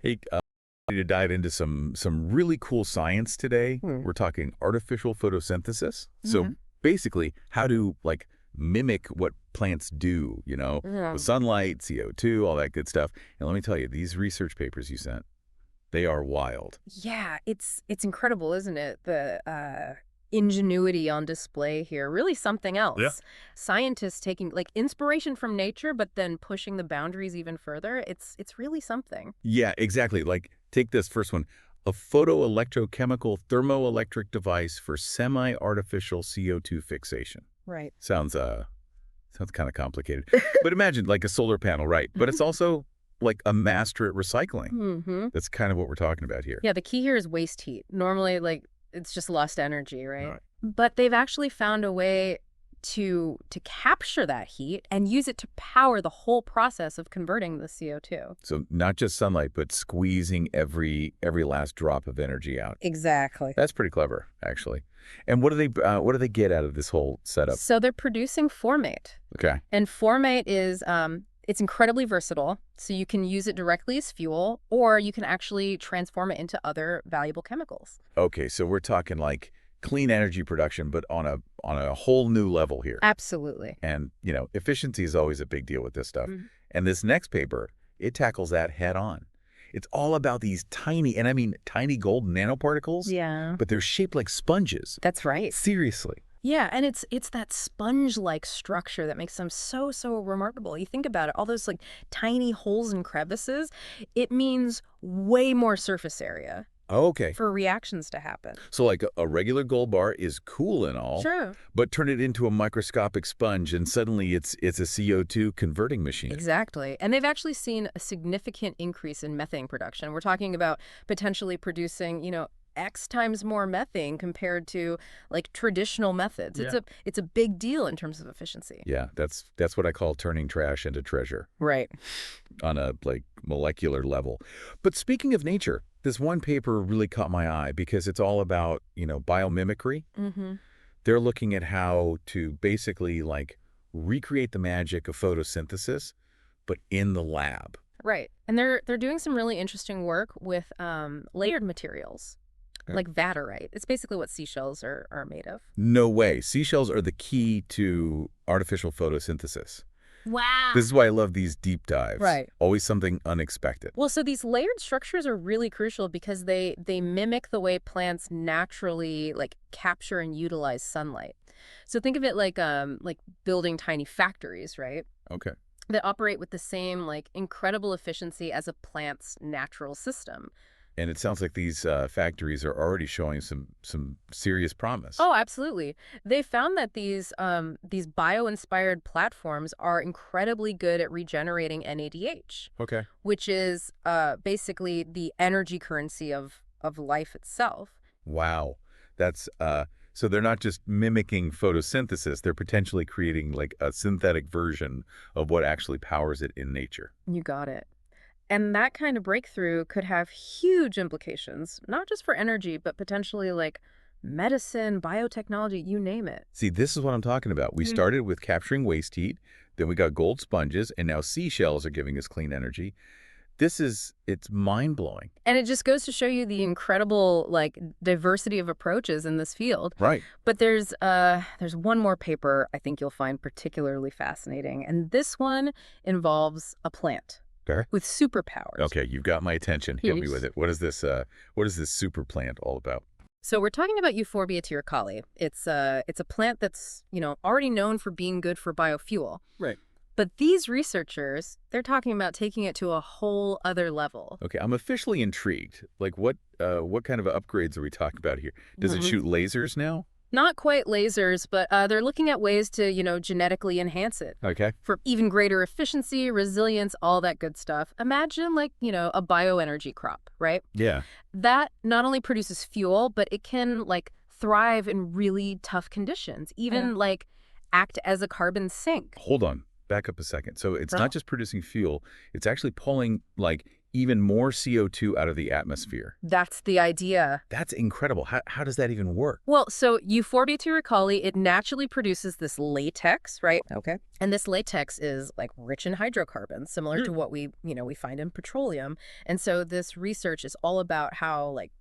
Hey, to dive into some really cool science today. We're talking artificial photosynthesis. So basically, how to mimic what plants do, with sunlight, CO2, all that good stuff. And let me tell you, these research papers you sent, they are wild. Yeah, it's incredible, isn't it? The ingenuity on display here, really something else. Yeah. Scientists taking inspiration from nature, but then pushing the boundaries even further. It's really something. Yeah, exactly. Take this first one. A photoelectrochemical-thermoelectric device for semi-artificial CO2 fixation. Right. Sounds kind of complicated. But imagine like a solar panel, right? But it's also like a master at recycling. That's kind of what we're talking about here. Yeah, the key here is waste heat. Normally, it's just lost energy, right? Right. But they've actually found a way to capture that heat and use it to power the whole process of converting the CO2. So not just sunlight, but squeezing every last drop of energy out. Exactly. That's pretty clever, actually. And what do they get out of this whole setup? So they're producing formate. Okay. And formate is it's incredibly versatile. So you can use it directly as fuel, or you can actually transform it into other valuable chemicals. Okay, so we're talking like clean energy production, but on a whole new level here. Absolutely. And, efficiency is always a big deal with this stuff. And this next paper, it tackles that head on. It's all about these tiny, and I mean tiny gold nanoparticles. Yeah. But they're shaped like sponges. That's right. Seriously. Yeah, and it's that sponge-like structure that makes them so remarkable. You think about it, all those tiny holes and crevices, it means way more surface area. Okay. For reactions to happen. So like a regular gold bar is cool and all. Sure. But turn it into a microscopic sponge and suddenly it's a CO2 converting machine. Exactly. And they've actually seen a significant increase in methane production. We're talking about potentially producing, X times more methane compared to traditional methods. Yeah. It's a big deal in terms of efficiency. Yeah, that's what I call turning trash into treasure. Right. On a molecular level. But speaking of nature, this one paper really caught my eye because it's all about, biomimicry. They're looking at how to basically recreate the magic of photosynthesis, but in the lab. Right. And they're doing some really interesting work with layered materials. Like vaterite. It's basically what seashells are made of. No way. Seashells are the key to artificial photosynthesis. Wow. This is why I love these deep dives. Right. Always something unexpected. Well, so these layered structures are really crucial because they mimic the way plants naturally capture and utilize sunlight. So think of it like building tiny factories, right? Okay. That operate with the same incredible efficiency as a plant's natural system. And it sounds like these factories are already showing some serious promise. Oh, absolutely. They found that these bio-inspired platforms are incredibly good at regenerating NADH. Okay. Which is basically the energy currency of life itself. Wow. That's so they're not just mimicking photosynthesis, they're potentially creating a synthetic version of what actually powers it in nature. You got it. And that kind of breakthrough could have huge implications, not just for energy, but potentially medicine, biotechnology, you name it. See, this is what I'm talking about. We started with capturing waste heat, then we got gold sponges, and now seashells are giving us clean energy. It's mind-blowing. And it just goes to show you the incredible diversity of approaches in this field. Right. But there's one more paper I think you'll find particularly fascinating, and this one involves a plant. Okay. With superpowers. Okay, you've got my attention. Hit me with it. What is this super plant all about? So we're talking about Euphorbia tyricale. It's a plant that's, already known for being good for biofuel. Right. But these researchers, they're talking about taking it to a whole other level. Okay, I'm officially intrigued. What kind of upgrades are we talking about here? Does it shoot lasers now? Not quite lasers, but they're looking at ways to, genetically enhance it. Okay. For even greater efficiency, resilience, all that good stuff. Imagine a bioenergy crop, right? Yeah. That not only produces fuel, but it can thrive in really tough conditions, even act as a carbon sink. Hold on. Back up a second. So it's not just producing fuel, it's actually pulling even more CO2 out of the atmosphere. That's the idea. That's incredible. How does that even work? Well, so Euphorbia it naturally produces this latex, right? Okay. And this latex is like rich in hydrocarbons, similar to what we find in petroleum. And so this research is all about how like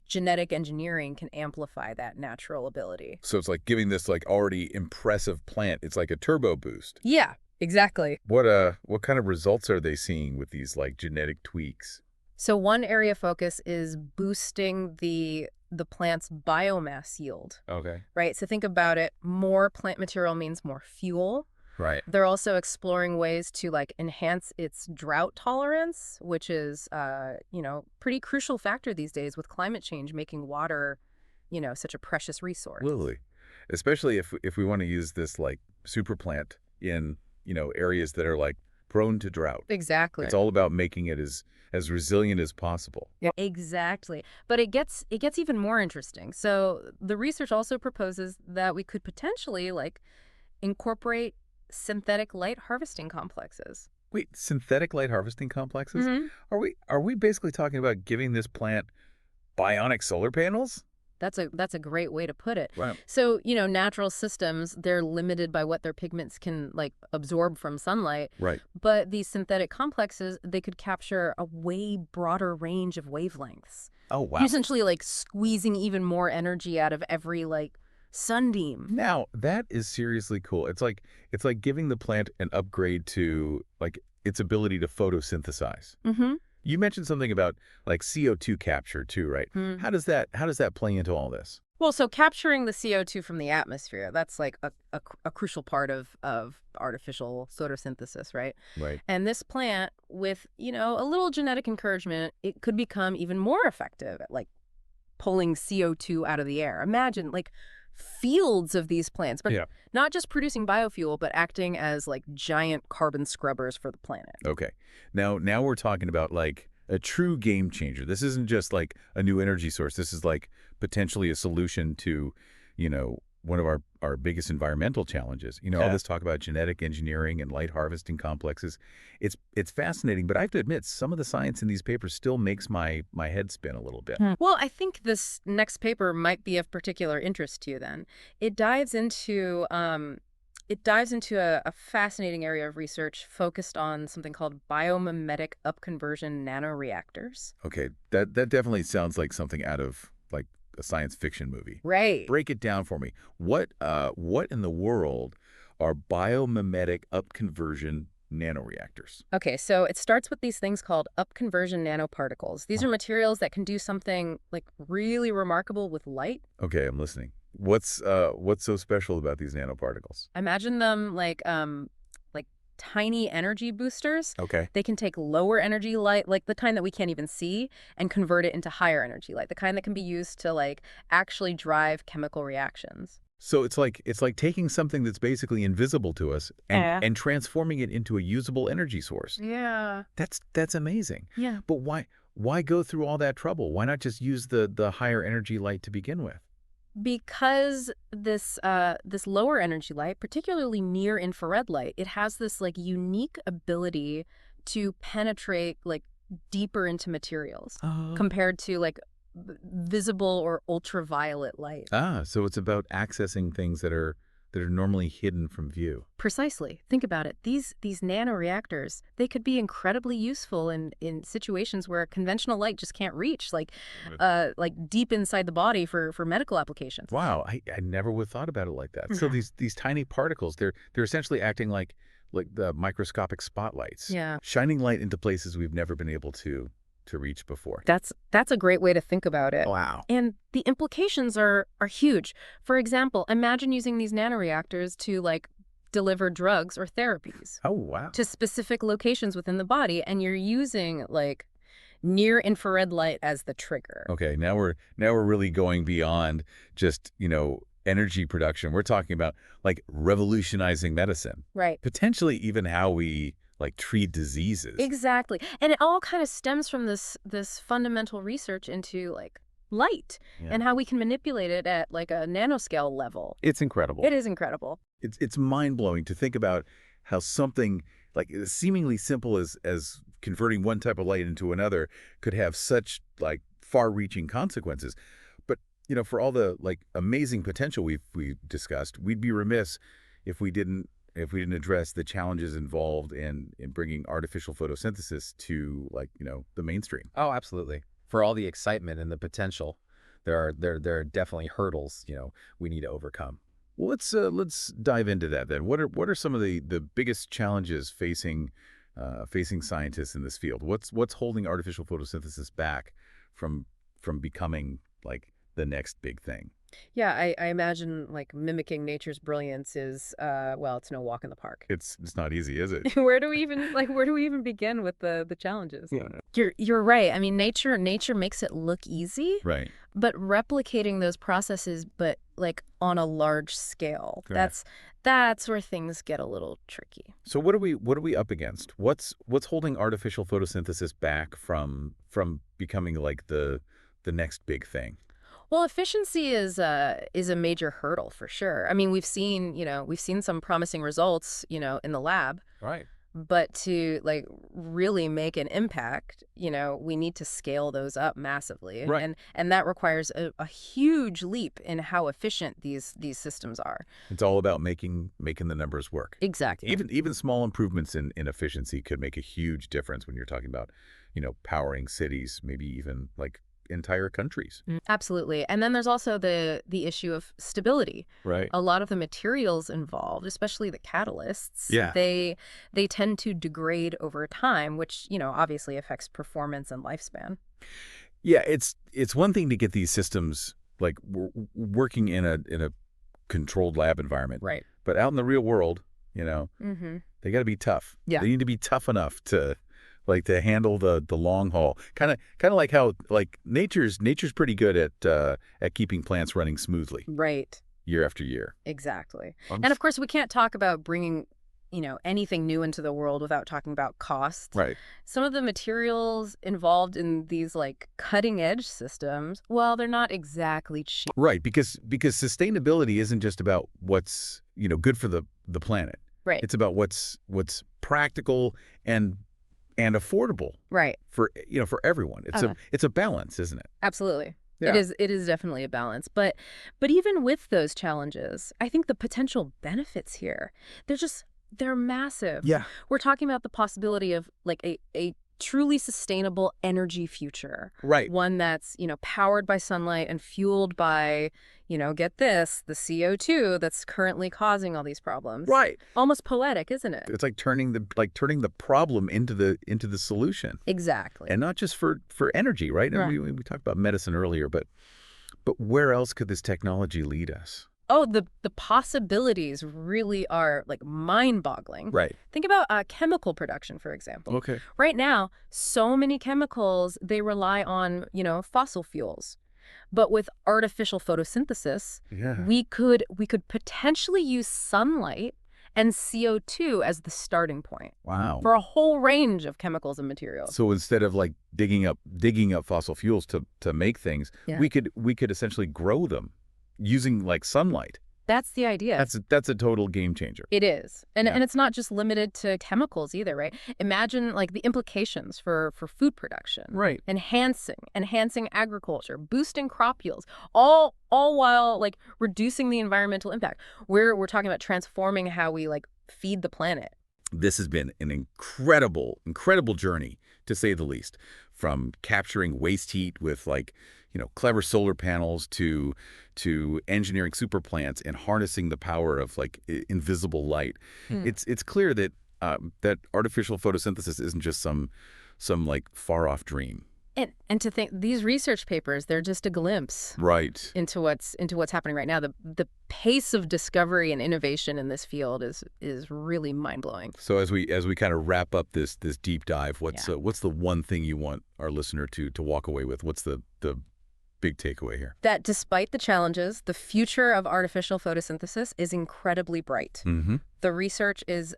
genetic engineering can amplify that natural ability. So it's like giving this like already impressive plant, it's like a turbo boost. Yeah, exactly. What kind of results are they seeing with these like genetic tweaks? So one area of focus is boosting the plant's biomass yield. Okay. Right? So think about it. More plant material means more fuel. Right. They're also exploring ways to like enhance its drought tolerance, which is, pretty crucial factor these days with climate change making water, such a precious resource. Absolutely. Especially if we want to use this like super plant in, areas that are like prone to drought. Exactly. It's all about making it as resilient as possible. Yeah, exactly. But it gets even more interesting. So the research also proposes that we could potentially like incorporate synthetic light harvesting complexes. Wait, synthetic light harvesting complexes? Mm-hmm. Are we basically talking about giving this plant bionic solar panels? That's a great way to put it. Wow. So, natural systems, they're limited by what their pigments can like absorb from sunlight. Right. But these synthetic complexes, they could capture a way broader range of wavelengths. Oh, wow. You're essentially like squeezing even more energy out of every like sunbeam. Now, that is seriously cool. It's like giving the plant an upgrade to like its ability to photosynthesize. Mm-hmm. You mentioned something about like CO2 capture too, right? How does that play into all this? Well, so capturing the CO2 from the atmosphere, that's like a crucial part of artificial photosynthesis, right? Right. And this plant, with, a little genetic encouragement, it could become even more effective at like pulling CO2 out of the air. Imagine like fields of these plants, but not just producing biofuel, but acting as like giant carbon scrubbers for the planet. Okay. Now we're talking about like a true game changer. This isn't just like a new energy source. This is like potentially a solution to, one of our biggest environmental challenges. All this talk about genetic engineering and light harvesting complexes. It's fascinating, but I have to admit, some of the science in these papers still makes my head spin a little bit. Well, I think this next paper might be of particular interest to you then. It dives into a fascinating area of research focused on something called biomimetic upconversion nanoreactors. Okay, that definitely sounds like something out of like a science fiction movie. Right. Break it down for me. What in the world are biomimetic upconversion nanoreactors? Okay, so it starts with these things called upconversion nanoparticles. These are materials that can do something like really remarkable with light. Okay, I'm listening. What's so special about these nanoparticles? Imagine them like tiny energy boosters. Okay. They can take lower energy light, like the kind that we can't even see, and convert it into higher energy light, the kind that can be used to like actually drive chemical reactions. So it's like taking something that's basically invisible to us and transforming it into a usable energy source. Yeah. That's amazing. Yeah. But why go through all that trouble? Why not just use the higher energy light to begin with? Because this lower energy light, particularly near infrared light, it has this like unique ability to penetrate like deeper into materials compared to like visible or ultraviolet light. So it's about accessing things that are normally hidden from view. Precisely. Think about it. These nanoreactors, they could be incredibly useful in situations where conventional light just can't reach, like deep inside the body for medical applications. Wow, I never would have thought about it like that. So these tiny particles, they're essentially acting like the microscopic spotlights, shining light into places we've never been able to reach before. That's a great way to think about it. Wow. And the implications are huge. For example, imagine using these nanoreactors to like deliver drugs or therapies. Oh, wow. To specific locations within the body, and you're using like near infrared light as the trigger. Okay, now we're really going beyond just, energy production. We're talking about like revolutionizing medicine. Right. Potentially even how we like treat diseases. Exactly. And it all kind of stems from this fundamental research into like light and how we can manipulate it at like a nanoscale level. It's incredible. It is incredible. It's mind-blowing to think about how something like seemingly simple as converting one type of light into another could have such like far-reaching consequences. But for all the like amazing potential we discussed, we'd be remiss if we didn't address the challenges involved in bringing artificial photosynthesis to like the mainstream. Oh, absolutely. For all the excitement and the potential, there are definitely hurdles we need to overcome. Well, let's dive into that then. What are some of the biggest challenges facing scientists in this field? What's holding artificial photosynthesis back from becoming like the next big thing? Yeah, I imagine like mimicking nature's brilliance is well, it's no walk in the park. It's not easy, is it? Where do we even begin with the challenges? Yeah. You're right. I mean, nature makes it look easy. Right. But replicating those processes, but like on a large scale, Right. that's where things get a little tricky. So what are we up against? What's holding artificial photosynthesis back from becoming like the next big thing? Well, efficiency is a major hurdle for sure. I mean, we've seen some promising results, in the lab. Right. But to like really make an impact, we need to scale those up massively. Right. And that requires a huge leap in how efficient these systems are. It's all about making the numbers work. Exactly. Even small improvements in efficiency could make a huge difference when you're talking about, powering cities, maybe even like entire countries. Absolutely. And then there's also the issue of stability. Right. A lot of the materials involved, especially the catalysts, Yeah. they tend to degrade over time, which, obviously affects performance and lifespan. Yeah, it's one thing to get these systems like working in a controlled lab environment. Right. But out in the real world, Mm-hmm. they got to be tough. Yeah. They need to be tough enough to handle the long haul. Kind of like how like nature's pretty good at keeping plants running smoothly. Right. Year after year. Exactly. And of course, we can't talk about bringing, anything new into the world without talking about cost. Right. Some of the materials involved in these like cutting edge systems, well, they're not exactly cheap. Right, because sustainability isn't just about what's, good for the planet. Right. It's about what's practical and affordable. Right. For everyone. It's a balance, isn't it? Absolutely. Yeah. It is definitely a balance. But even with those challenges, I think the potential benefits here, they're massive. Yeah. We're talking about the possibility of like a truly sustainable energy future. Right. One that's, powered by sunlight and fueled by, get this, the CO2 that's currently causing all these problems. Right. Almost poetic, isn't it? It's like turning the problem into the solution. Exactly. And not just for energy, right? And Right. we talked about medicine earlier, but where else could this technology lead us? Oh, the possibilities really are like mind-boggling. Right. Think about chemical production, for example. Okay. Right now, so many chemicals, they rely on, fossil fuels. But with artificial photosynthesis, Yeah. we could potentially use sunlight and CO2 as the starting point Wow. for a whole range of chemicals and materials. So instead of like digging up fossil fuels to make things, Yeah. we could essentially grow them using like sunlight. That's the idea. That's a total game changer. It is. And Yeah. and it's not just limited to chemicals either, right? Imagine like the implications for food production. Right. Enhancing agriculture, boosting crop yields, all while like reducing the environmental impact. We're talking about transforming how we like feed the planet. This has been an incredible journey, to say the least, from capturing waste heat with like, clever solar panels to engineering super plants and harnessing the power of like invisible light. It's clear that that artificial photosynthesis isn't just some like far off dream. And to think these research papers, they're just a glimpse Right. into what's happening right now. The pace of discovery and innovation in this field is really mind-blowing. So as we kind of wrap up this deep dive, what's the one thing you want our listener to walk away with? What's the big takeaway here. That despite the challenges, the future of artificial photosynthesis is incredibly bright. Mm-hmm. The research is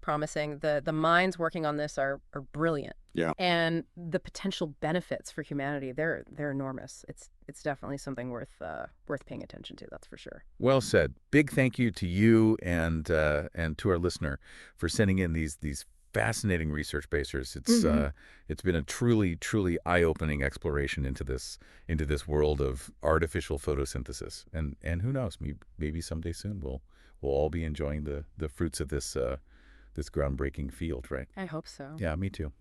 promising. The minds working on this are brilliant. Yeah. And the potential benefits for humanity, they're enormous. It's definitely something worth paying attention to, that's for sure. Well said. Big thank you to you and to our listener for sending in these fascinating research basers. It's been a truly eye-opening exploration into this world of artificial photosynthesis. And who knows, maybe someday soon we'll all be enjoying the fruits of this groundbreaking field, right? I hope so. Yeah, me too.